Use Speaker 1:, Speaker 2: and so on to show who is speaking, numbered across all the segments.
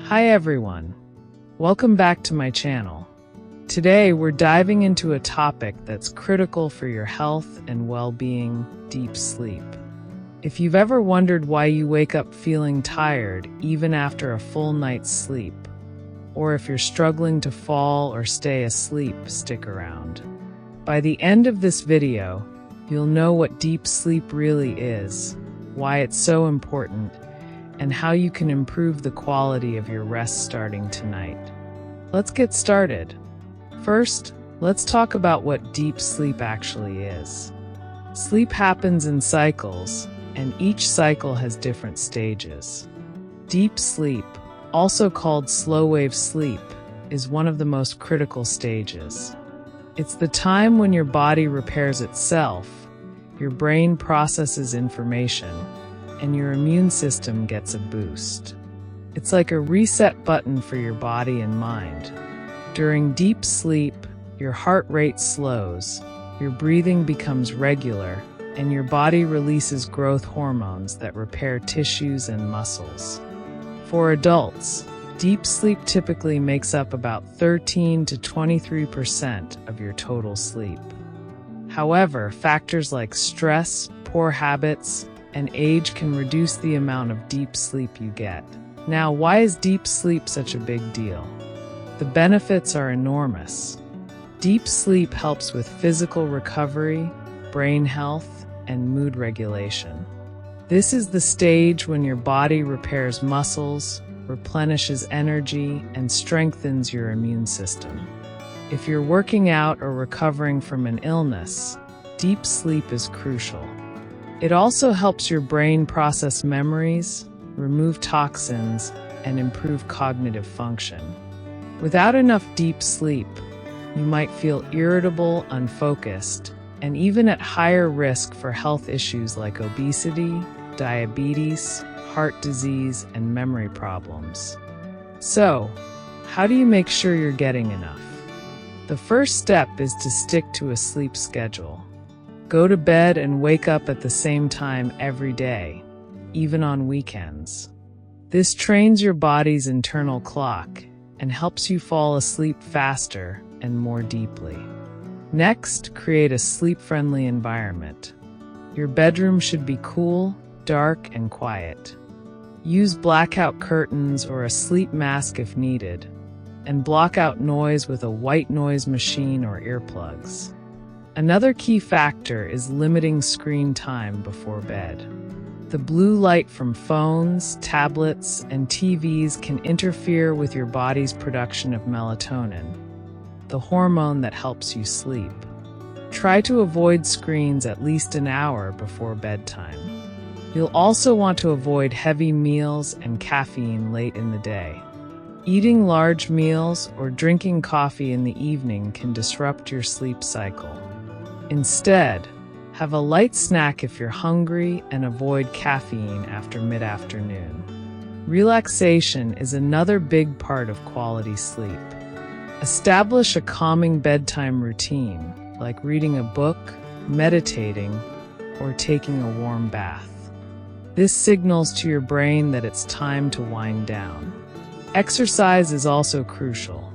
Speaker 1: Hi everyone, welcome back to my channel. Today we're diving into a topic that's critical for your health and well-being: deep sleep. If you've ever wondered why you wake up feeling tired even after a full night's sleep, or if you're struggling to fall or stay asleep, stick around. By the end of this video, you'll know what deep sleep really is, why it's so important, and how you can improve the quality of your rest starting tonight. Let's get started. First, let's talk about what deep sleep actually is. Sleep happens in cycles, and each cycle has different stages. Deep sleep, also called slow-wave sleep, is one of the most critical stages. It's the time when your body repairs itself, your brain processes information, and your immune system gets a boost. It's like a reset button for your body and mind. During deep sleep, your heart rate slows, your breathing becomes regular, and your body releases growth hormones that repair tissues and muscles. For adults, deep sleep typically makes up about 13 to 23% of your total sleep. However, factors like stress, poor habits, and age can reduce the amount of deep sleep you get. Now, why is deep sleep such a big deal? The benefits are enormous. Deep sleep helps with physical recovery, brain health, and mood regulation. This is the stage when your body repairs muscles, replenishes energy, and strengthens your immune system. If you're working out or recovering from an illness, deep sleep is crucial. It also helps your brain process memories, remove toxins, and improve cognitive function. Without enough deep sleep, you might feel irritable, unfocused, and even at higher risk for health issues like obesity, diabetes, heart disease, and memory problems. So, how do you make sure you're getting enough? The first step is to stick to a sleep schedule. Go to bed and wake up at the same time every day, even on weekends. This trains your body's internal clock and helps you fall asleep faster and more deeply. Next, create a sleep-friendly environment. Your bedroom should be cool, dark, and quiet. Use blackout curtains or a sleep mask if needed, and block out noise with a white noise machine or earplugs. Another key factor is limiting screen time before bed. The blue light from phones, tablets, and TVs can interfere with your body's production of melatonin, the hormone that helps you sleep. Try to avoid screens at least an hour before bedtime. You'll also want to avoid heavy meals and caffeine late in the day. Eating large meals or drinking coffee in the evening can disrupt your sleep cycle. Instead, have a light snack if you're hungry and avoid caffeine after mid-afternoon. Relaxation is another big part of quality sleep. Establish a calming bedtime routine, like reading a book, meditating, or taking a warm bath. This signals to your brain that it's time to wind down. Exercise is also crucial.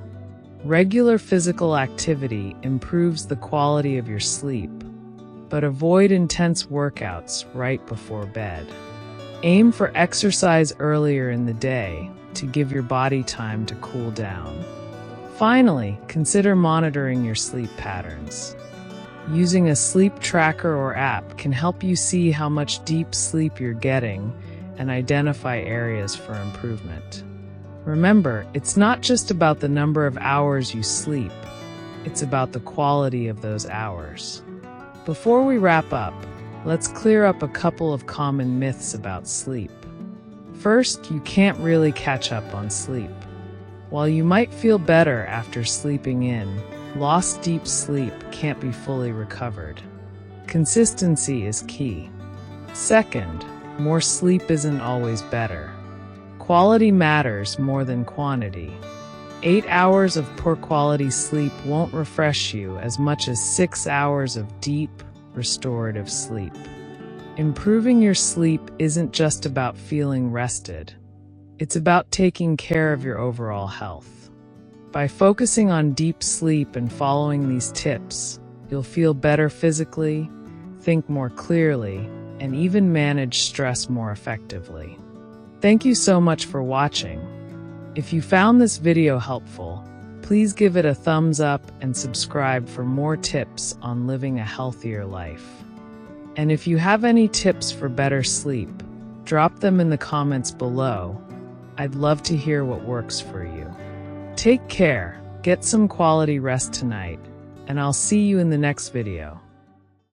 Speaker 1: Regular physical activity improves the quality of your sleep, but avoid intense workouts right before bed. Aim for exercise earlier in the day to give your body time to cool down. Finally, consider monitoring your sleep patterns. Using a sleep tracker or app can help you see how much deep sleep you're getting and identify areas for improvement. Remember, it's not just about the number of hours you sleep, it's about the quality of those hours. Before we wrap up, let's clear up a couple of common myths about sleep. First, you can't really catch up on sleep. While you might feel better after sleeping in, lost deep sleep can't be fully recovered. Consistency is key. Second, more sleep isn't always better. Quality matters more than quantity. 8 hours of poor quality sleep won't refresh you as much as 6 hours of deep, restorative sleep. Improving your sleep isn't just about feeling rested. It's about taking care of your overall health. By focusing on deep sleep and following these tips, you'll feel better physically, think more clearly, and even manage stress more effectively. Thank you so much for watching. If you found this video helpful, please give it a thumbs up and subscribe for more tips on living a healthier life. And if you have any tips for better sleep, drop them in the comments below. I'd love to hear what works for you. Take care, get some quality rest tonight, and I'll see you in the next video.